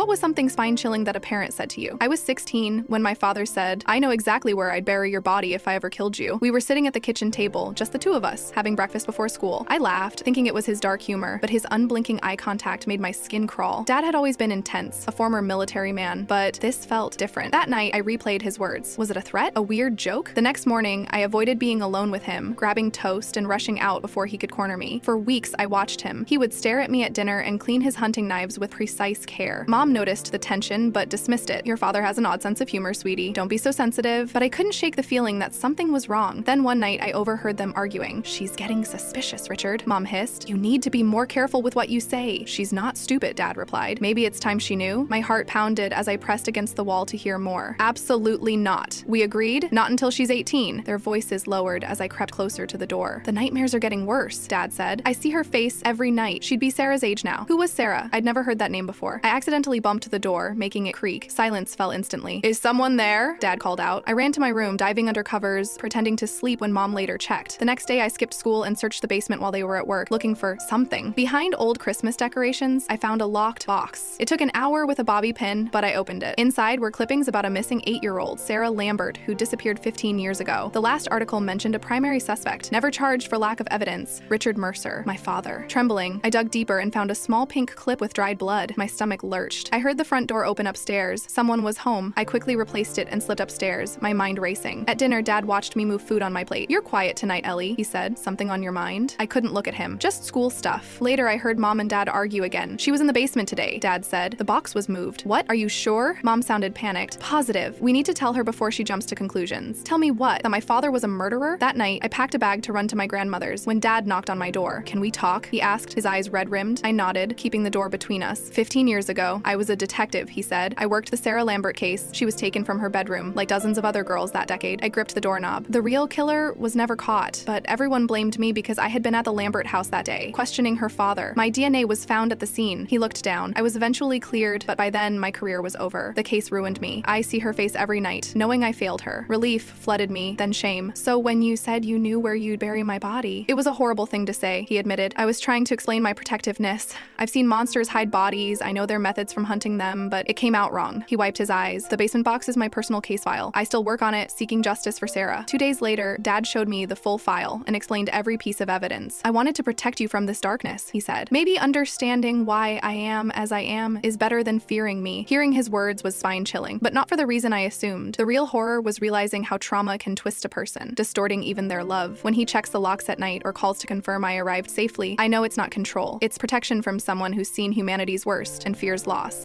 What was something spine-chilling that a parent said to you? I was 16 when my father said, "I know exactly where I'd bury your body if I ever killed you." We were sitting at the kitchen table, just the two of us, having breakfast before school. I laughed, thinking it was his dark humor, but his unblinking eye contact made my skin crawl. Dad had always been intense, a former military man, but this felt different. That night, I replayed his words. Was it a threat? A weird joke? The next morning, I avoided being alone with him, grabbing toast and rushing out before he could corner me. For weeks, I watched him. He would stare at me at dinner and clean his hunting knives with precise care. Mom noticed the tension, but dismissed it. "Your father has an odd sense of humor, sweetie. Don't be so sensitive." But I couldn't shake the feeling that something was wrong. Then one night, I overheard them arguing. "She's getting suspicious, Richard," Mom hissed. "You need to be more careful with what you say." "She's not stupid," Dad replied. Maybe it's time she knew? My heart pounded as I pressed against the wall to hear more. "Absolutely not. We agreed? Not until she's 18. Their voices lowered as I crept closer to the door. "The nightmares are getting worse," Dad said. "I see her face every night." She'd be Sarah's age now. Who was Sarah? I'd never heard that name before. I accidentally bumped the door, making it creak. Silence fell instantly. "Is someone there?" Dad called out. I ran to my room, diving under covers, pretending to sleep when Mom later checked. The next day, I skipped school and searched the basement while they were at work, looking for something. Behind old Christmas decorations, I found a locked box. It took an hour with a bobby pin, but I opened it. Inside were clippings about a missing 8-year-old, Sarah Lambert, who disappeared 15 years ago. The last article mentioned a primary suspect, never charged for lack of evidence, Richard Mercer, my father. Trembling, I dug deeper and found a small pink clip with dried blood. My stomach lurched. I heard the front door open upstairs. Someone was home. I quickly replaced it and slipped upstairs, my mind racing. At dinner, Dad watched me move food on my plate. "You're quiet tonight, Ellie," he said. "Something on your mind?" I couldn't look at him. "Just school stuff." Later, I heard Mom and Dad argue again. "She was in the basement today," Dad said. "The box was moved." "What? Are you sure?" Mom sounded panicked. "Positive. We need to tell her before she jumps to conclusions." "Tell me what? That my father was a murderer?" That night, I packed a bag to run to my grandmother's when Dad knocked on my door. "Can we talk?" he asked, his eyes red-rimmed. I nodded, keeping the door between us. 15 years ago, I was a detective, he said. I worked the Sarah Lambert case. She was taken from her bedroom, like dozens of other girls that decade. I gripped the doorknob. The real killer was never caught, but everyone blamed me because I had been at the Lambert house that day, questioning her father. My DNA was found at the scene. He looked down. I was eventually cleared, but by then, my career was over. The case ruined me. I see her face every night, knowing I failed her. Relief flooded me, then shame. "So when you said you knew where you'd bury my body?" "It was a horrible thing to say," he admitted. "I was trying to explain my protectiveness. I've seen monsters hide bodies. I know their methods from hunting them, but it came out wrong." He wiped his eyes. "The basement box is my personal case file. I still work on it, seeking justice for Sarah." 2 days later, Dad showed me the full file and explained every piece of evidence. "I wanted to protect you from this darkness," he said. "Maybe understanding why I am as I am is better than fearing me." Hearing his words was spine-chilling, but not for the reason I assumed. The real horror was realizing how trauma can twist a person, distorting even their love. When he checks the locks at night or calls to confirm I arrived safely, I know it's not control. It's protection from someone who's seen humanity's worst and fears loss.